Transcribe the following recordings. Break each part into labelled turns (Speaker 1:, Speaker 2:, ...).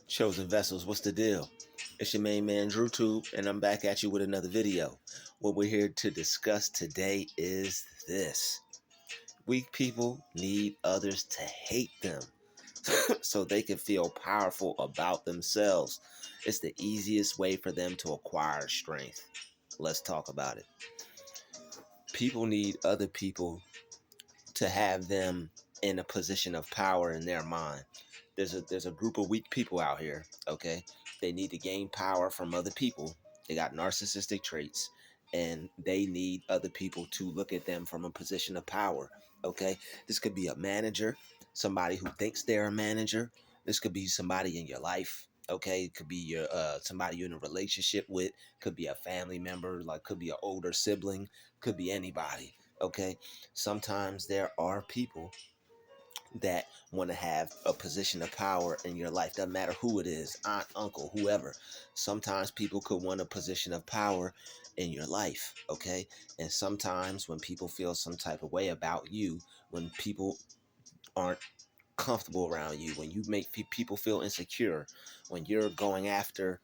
Speaker 1: Chosen Vessels, what's the deal? It's your main man Druuill, and I'm back at you with another video. What we're here to discuss today is this. Weak people need others to hate them so they can feel powerful about themselves. It's the easiest way for them to acquire strength. Let's talk about it. People need other people to have them in a position of power in their mind. There's a group of weak people out here, okay? They need to gain power from other people. They got narcissistic traits and they need other people to look at them from a position of power, okay? This could be a manager, somebody who thinks they're a manager. This could be somebody in your life, okay? It could be your somebody you're in a relationship with, could be a family member, like could be an older sibling, could be anybody, okay? Sometimes there are people that want to have a position of power in your life. Doesn't matter who it is, aunt, uncle, whoever. Sometimes people could want a position of power in your life, okay? And sometimes when people feel some type of way about you, when people aren't comfortable around you, when you make people feel insecure, when you're going after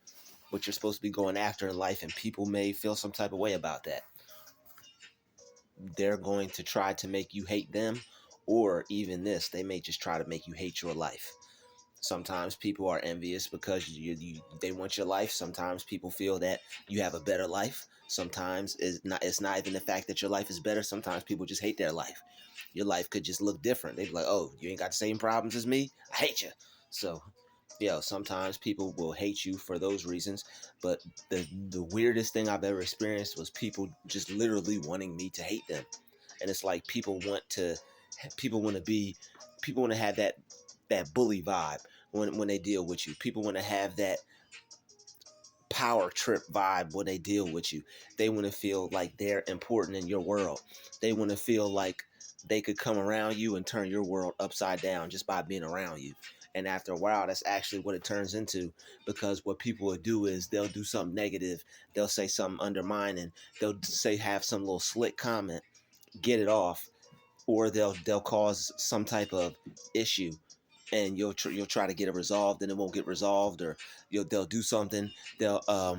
Speaker 1: what you're supposed to be going after in life and people may feel some type of way about that, they're going to try to make you hate them, or even this, they may just try to make you hate your life. Sometimes people are envious because they want your life. Sometimes people feel that you have a better life. Sometimes it's not even the fact that your life is better. Sometimes people just hate their life. Your life could just look different. They'd be like, oh, you ain't got the same problems as me? I hate you. So sometimes people will hate you for those reasons, but the weirdest thing I've ever experienced was people just literally wanting me to hate them. And it's like people want to have that bully vibe when they deal with you. People want to have that power trip vibe when they deal with you. They want to feel like they're important in your world. They want to feel like they could come around you and turn your world upside down just by being around you. And after a while, that's actually what it turns into, because what people will do is they'll do something negative. They'll say something undermining. They'll have some little slick comment, get it off, or they'll cause some type of issue, and you'll try to get it resolved, and it won't get resolved, or they'll do something. They'll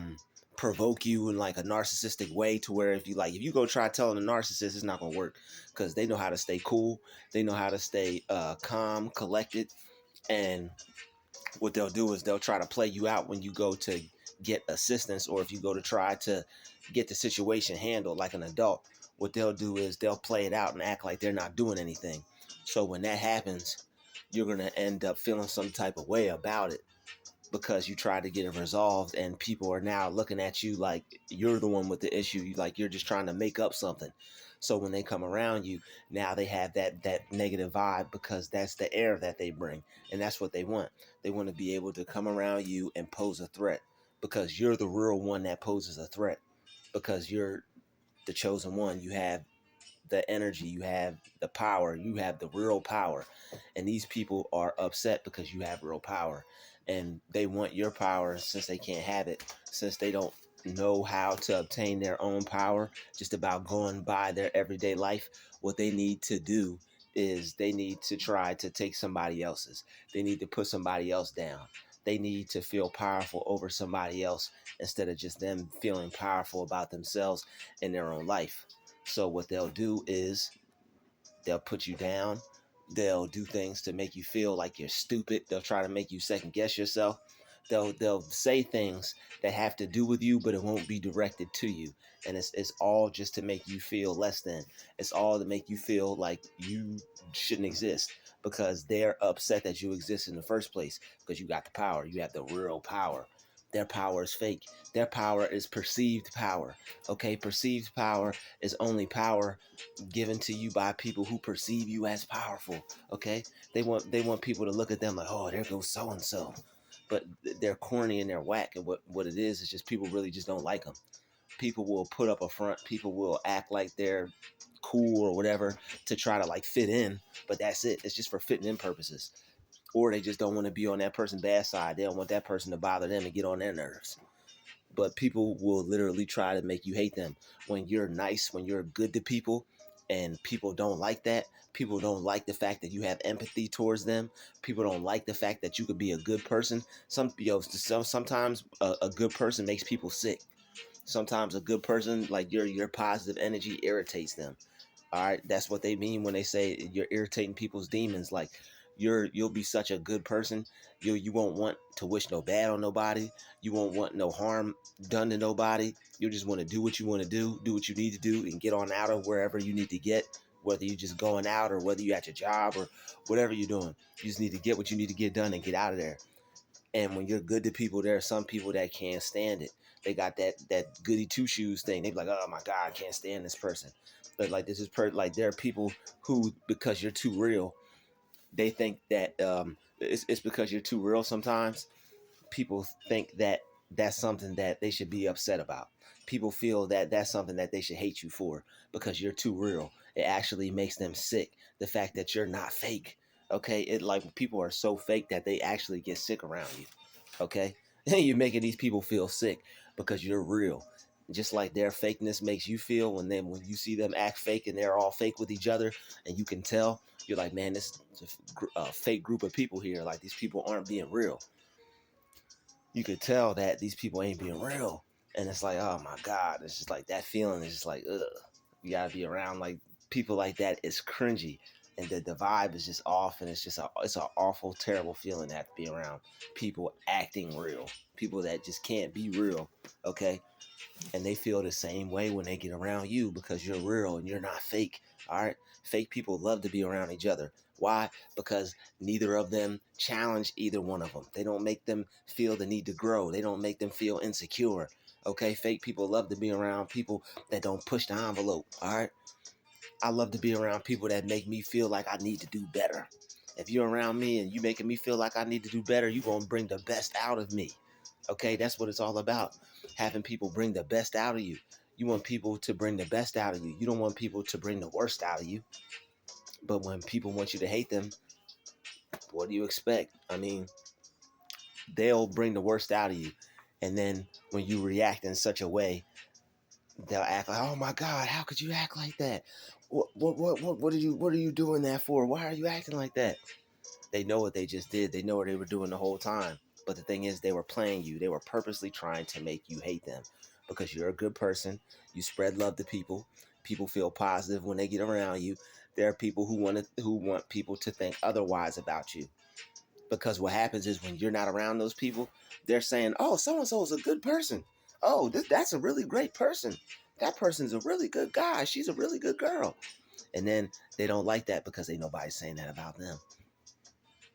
Speaker 1: provoke you in like a narcissistic way, to where if you go try telling a narcissist, it's not gonna work, because they know how to stay cool. They know how to stay calm, collected, and what they'll do is they'll try to play you out when you go to get assistance, or if you go to try to get the situation handled like an adult. What they'll do is they'll play it out and act like they're not doing anything. So when that happens, you're going to end up feeling some type of way about it, because you tried to get it resolved, and people are now looking at you like you're the one with the issue, like you're just trying to make up something. So when they come around you, now they have that negative vibe, because that's the air that they bring, and that's what they want. They want to be able to come around you and pose a threat, because you're the real one that poses a threat, because you're the chosen one. You have the energy, you have the power, you have the real power. And these people are upset because you have real power, and they want your power. Since they can't have it, since they don't know how to obtain their own power just about going by their everyday life, what they need to do is they need to try to take somebody else's. They need to put somebody else down. They need to feel powerful over somebody else, instead of just them feeling powerful about themselves in their own life. So what they'll do is they'll put you down. They'll do things to make you feel like you're stupid. They'll try to make you second guess yourself. They'll say things that have to do with you, but it won't be directed to you. And it's all just to make you feel less than. It's all to make you feel like you shouldn't exist, because they're upset that you exist in the first place, because you got the power. You have the real power. Their power is fake. Their power is perceived power. Okay, perceived power is only power given to you by people who perceive you as powerful. Okay, they want people to look at them like, oh, there goes so and so, but they're corny and they're whack. And what it is just people really just don't like them. People will put up a front. People will act like they're cool or whatever to try to like fit in, but that's it. It's just for fitting in purposes. Or they just don't want to be on that person's bad side. They don't want that person to bother them and get on their nerves. But people will literally try to make you hate them when you're nice, when you're good to people, And people don't like that. People don't like the fact that you have empathy towards them. People don't like the fact that you could be a good person. Sometimes a good person makes people sick. Sometimes a good person, like your positive energy, irritates them. All right, that's what they mean when they say you're irritating people's demons. Like you'll be such a good person. You won't want to wish no bad on nobody. You won't want no harm done to nobody. You just want to do what you want to do what you need to do, and get on out of wherever you need to get. Whether you're just going out or whether you're at your job or whatever you're doing, you just need to get what you need to get done and get out of there. And when you're good to people, there are some people that can't stand it. They got that goody two shoes thing. They be like, oh my God, I can't stand this person. But like like there are people who, because you're too real, they think that it's because you're too real. Sometimes people think that that's something that they should be upset about. People feel that that's something that they should hate you for because you're too real. It actually makes them sick. The fact that you're not fake. Okay, it like people are so fake that they actually get sick around you. Okay, you're making these people feel sick because you're real. Just like their fakeness makes you feel when you see them act fake and they're all fake with each other, and you can tell, you're like, man, this is a fake group of people here. Like these people aren't being real. You could tell that these people ain't being real. And it's like, oh my God, it's just like that feeling is just like, ugh. You gotta be around like people like that. It's cringy. And the vibe is just off, and it's an awful, terrible feeling to have to be around people acting real. People that just can't be real, okay? And they feel the same way when they get around you because you're real and you're not fake. All right, fake people love to be around each other. Why? Because neither of them challenge either one of them. They don't make them feel the need to grow. They don't make them feel insecure. Okay, fake people love to be around people that don't push the envelope. All right, I love to be around people that make me feel like I need to do better. If you're around me and you making me feel like I need to do better, you're gonna bring the best out of me. Okay, that's what it's all about. Having people bring the best out of you. You want people to bring the best out of you. You don't want people to bring the worst out of you. But when people want you to hate them, what do you expect? I mean, they'll bring the worst out of you. And then when you react in such a way, they'll act like, "Oh my God, how could you act like that? What are you doing that for? Why are you acting like that?" They know what they just did. They know what they were doing the whole time. But the thing is, they were playing you. They were purposely trying to make you hate them because you're a good person. You spread love to people. People feel positive when they get around you. There are people who want people to think otherwise about you. Because what happens is when you're not around those people, they're saying, "Oh, so and so is a good person. Oh, that's a really great person. That person's a really good guy. She's a really good girl." And then they don't like that because ain't nobody saying that about them.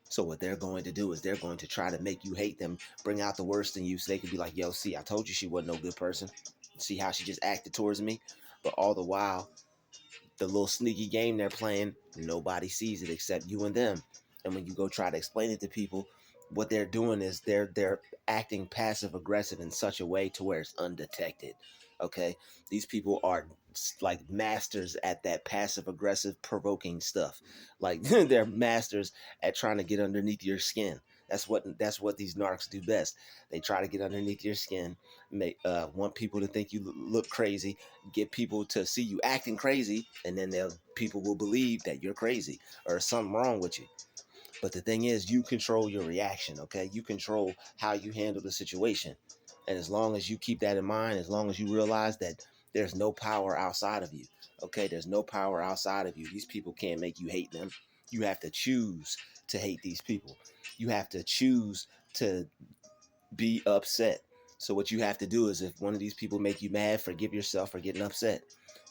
Speaker 1: So what they're going to do is they're going to try to make you hate them, bring out the worst in you so they can be like, "Yo, see, I told you she wasn't no good person. See how she just acted towards me?" But all the while, the little sneaky game they're playing, nobody sees it except you and them. And when you go try to explain it to people, what they're doing is they're acting passive aggressive in such a way to where it's undetected. Okay, these people are like masters at that passive aggressive provoking stuff. Like they're masters at trying to get underneath your skin. That's what these narcs do best. They try to get underneath your skin, want people to think you look crazy, get people to see you acting crazy, and then people will believe that you're crazy or something wrong with you. But the thing is, you control your reaction, okay? You control how you handle the situation. And as long as you keep that in mind, as long as you realize that there's no power outside of you, okay? There's no power outside of you. These people can't make you hate them. You have to choose to hate these people. You have to choose to be upset. So what you have to do is, if one of these people make you mad, forgive yourself for getting upset.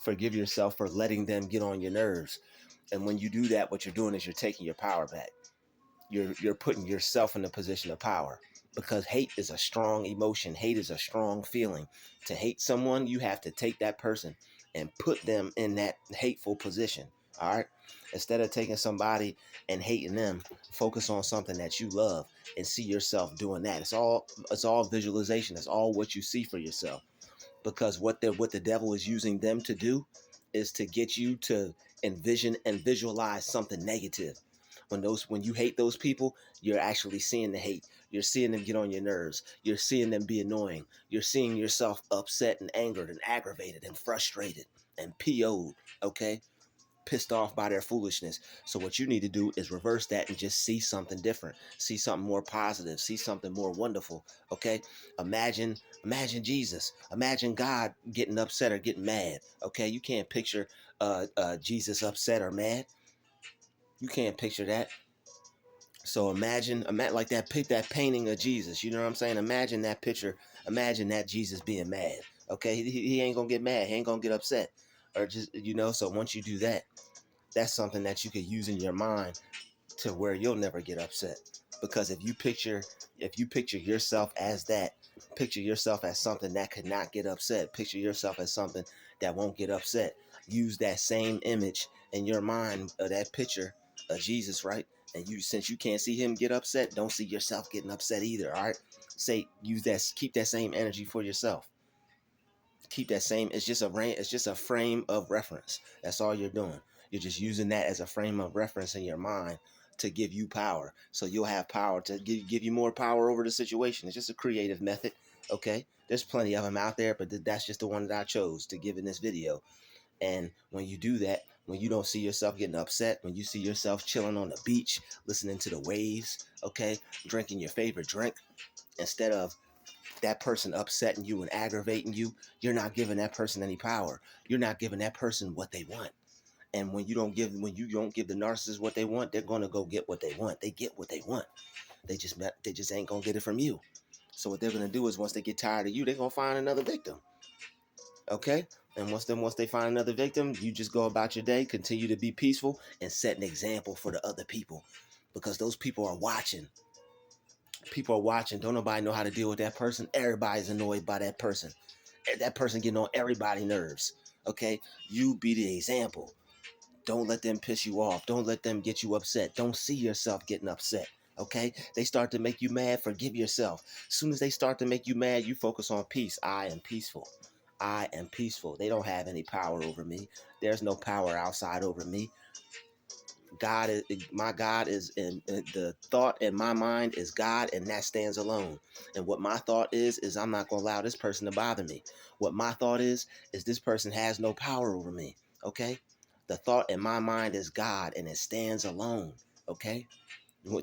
Speaker 1: Forgive yourself for letting them get on your nerves. And when you do that, what you're doing is you're taking your power back. You're putting yourself in a position of power, because hate is a strong emotion. Hate is a strong feeling. To hate someone, you have to take that person and put them in that hateful position. All right. Instead of taking somebody and hating them, focus on something that you love and see yourself doing that. It's all visualization. It's all what you see for yourself. Because what the devil is using them to do is to get you to envision and visualize something negative. When you hate those people, you're actually seeing the hate. You're seeing them get on your nerves. You're seeing them be annoying. You're seeing yourself upset and angered and aggravated and frustrated and PO'd. Okay? pissed off by their foolishness. So what you need to do is reverse that and just see something different. See something more positive. See something more wonderful. Okay? Imagine Jesus. Imagine God getting upset or getting mad. Okay? You can't picture Jesus upset or mad. You can't picture that. So imagine like that painting of Jesus. You know what I'm saying? Imagine that picture. Imagine that Jesus being mad. Okay, he ain't gonna get mad. He ain't gonna get upset, or just So once you do that, that's something that you could use in your mind to where you'll never get upset. Because if you picture yourself as that, picture yourself as something that could not get upset. Picture yourself as something that won't get upset. Use that same image in your mind of that picture of Jesus, right? And since you can't see him get upset, don't see yourself getting upset either. All right. Keep that same energy for yourself. Keep that same. It's just a frame of reference. That's all you're doing. You're just using that as a frame of reference in your mind to give you power. So you'll have power to give you more power over the situation. It's just a creative method. Okay. There's plenty of them out there, but that's just the one that I chose to give in this video. And when you do that, when you don't see yourself getting upset, when you see yourself chilling on the beach, listening to the waves, okay, drinking your favorite drink, instead of that person upsetting you and aggravating you, you're not giving that person any power. You're not giving that person what they want. And when you don't give the narcissist what they want, they're gonna go get what they want. They get what they want. They just ain't gonna get it from you. So what they're gonna do is once they get tired of you, they're gonna find another victim. Okay? And once they find another victim, you just go about your day, continue to be peaceful, and set an example for the other people. Because those people are watching. People are watching. Don't nobody know how to deal with that person. Everybody's annoyed by that person. That person getting on everybody's nerves. Okay? You be the example. Don't let them piss you off. Don't let them get you upset. Don't see yourself getting upset. Okay? They start to make you mad, forgive yourself. As soon as they start to make you mad, you focus on peace. I am peaceful. I am peaceful. They don't have any power over me. There's no power outside over me. My God is in the thought in my mind is God, and that stands alone. And what my thought is I'm not going to allow this person to bother me. What my thought is this person has no power over me. Okay? The thought in my mind is God, and it stands alone. Okay?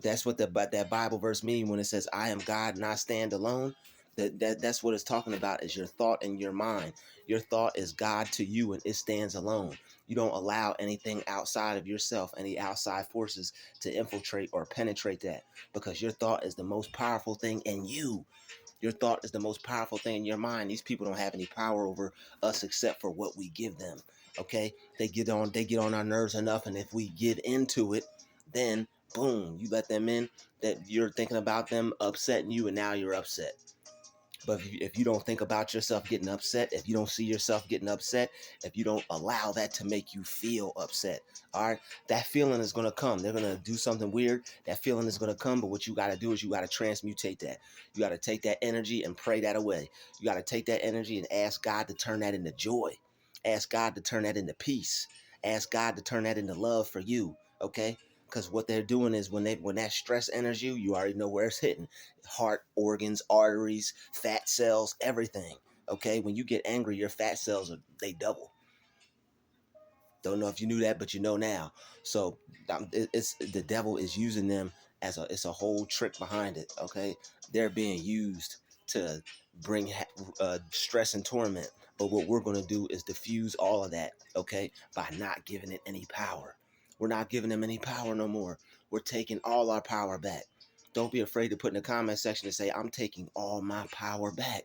Speaker 1: That's what that Bible verse means when it says, I am God and I stand alone. That's what it's talking about, is your thought in your mind. Your thought is God to you, and it stands alone. You don't allow anything outside of yourself, any outside forces, to infiltrate or penetrate that, because your thought is the most powerful thing in you. Your thought is the most powerful thing in your mind. These people don't have any power over us except for what we give them. Okay? They get on our nerves enough, and if we get into it, then boom, you let them in, that you're thinking about them upsetting you, and now you're upset. But if you don't think about yourself getting upset, if you don't see yourself getting upset, if you don't allow that to make you feel upset, all right, that feeling is going to come. They're going to do something weird. That feeling is going to come. But what you got to do is you got to transmutate that. You got to take that energy and pray that away. You got to take that energy and ask God to turn that into joy. Ask God to turn that into peace. Ask God to turn that into love for you. Okay? Because what they're doing is when that stress enters you, you already know where it's hitting. Heart, organs, arteries, fat cells, everything. Okay? When you get angry, your fat cells, they double. Don't know if you knew that, but you know now. So it's the devil is using them as it's a whole trick behind it. Okay? They're being used to bring stress and torment. But what we're going to do is diffuse all of that, okay, by not giving it any power. We're not giving them any power no more. We're taking all our power back. Don't be afraid to put in the comment section and say, I'm taking all my power back.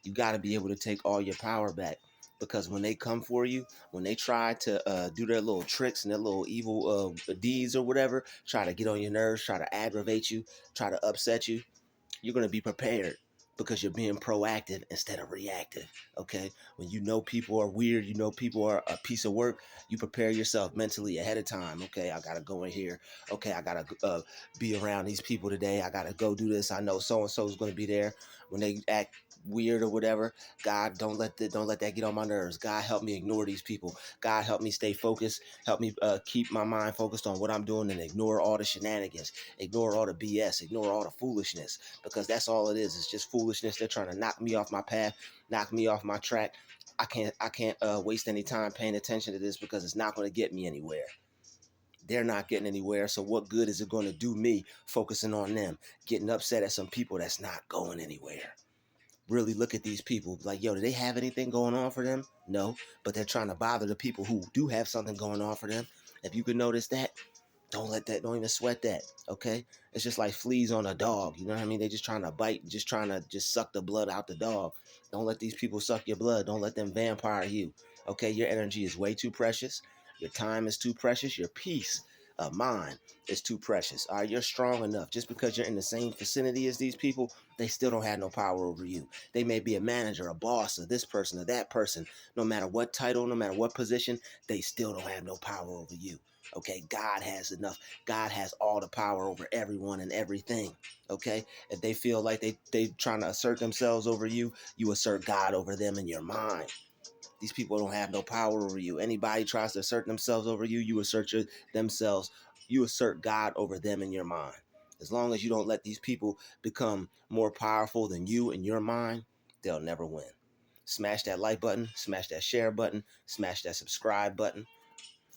Speaker 1: You got to be able to take all your power back, because when they come for you, when they try to do their little tricks and their little evil deeds or whatever, try to get on your nerves, try to aggravate you, try to upset you, you're going to be prepared, because you're being proactive instead of reactive. Okay? When you know people are weird, you know people are a piece of work, you prepare yourself mentally ahead of time. Okay, I got to go in here. Okay, I got to be around these people today. I got to go do this. I know so-and-so is going to be there. When they act weird or whatever, God, don't let that get on my nerves. God, help me ignore these people. God, help me stay focused. Help me keep my mind focused on what I'm doing, and ignore all the shenanigans, ignore all the BS, ignore all the foolishness, because that's all it is. It's just foolishness. They're trying to knock me off my path, knock me off my track, I can't waste any time paying attention to this because it's not going to get me anywhere. They're not getting anywhere, so what good is it going to do me focusing on them, getting upset at some people that's not going anywhere? Really look at these people like, yo, do they have anything going on for them? No, but they're trying to bother the people who do have something going on for them. If you could notice that, don't even sweat that, okay? It's just like fleas on a dog, you know what I mean? They're just trying to bite, just trying to just suck the blood out the dog. Don't let these people suck your blood. Don't let them vampire you, okay? Your energy is way too precious. Your time is too precious. Your peace of mind is too precious. All right, you're strong enough. Just because you're in the same vicinity as these people, they still don't have no power over you. They may be a manager, a boss, or this person or that person. No matter what title, no matter what position, they still don't have no power over you. Okay, God has enough. God has all the power over everyone and everything. Okay, if they feel like they trying to assert themselves over you, you assert God over them in your mind. These people don't have no power over you. Anybody tries to assert themselves over you, you assert themselves. You assert God over them in your mind. As long as you don't let these people become more powerful than you in your mind, they'll never win. Smash that like button, smash that share button, smash that subscribe button.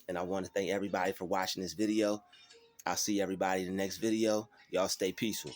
Speaker 1: And I want to thank everybody for watching this video. I'll see everybody in the next video. Y'all stay peaceful.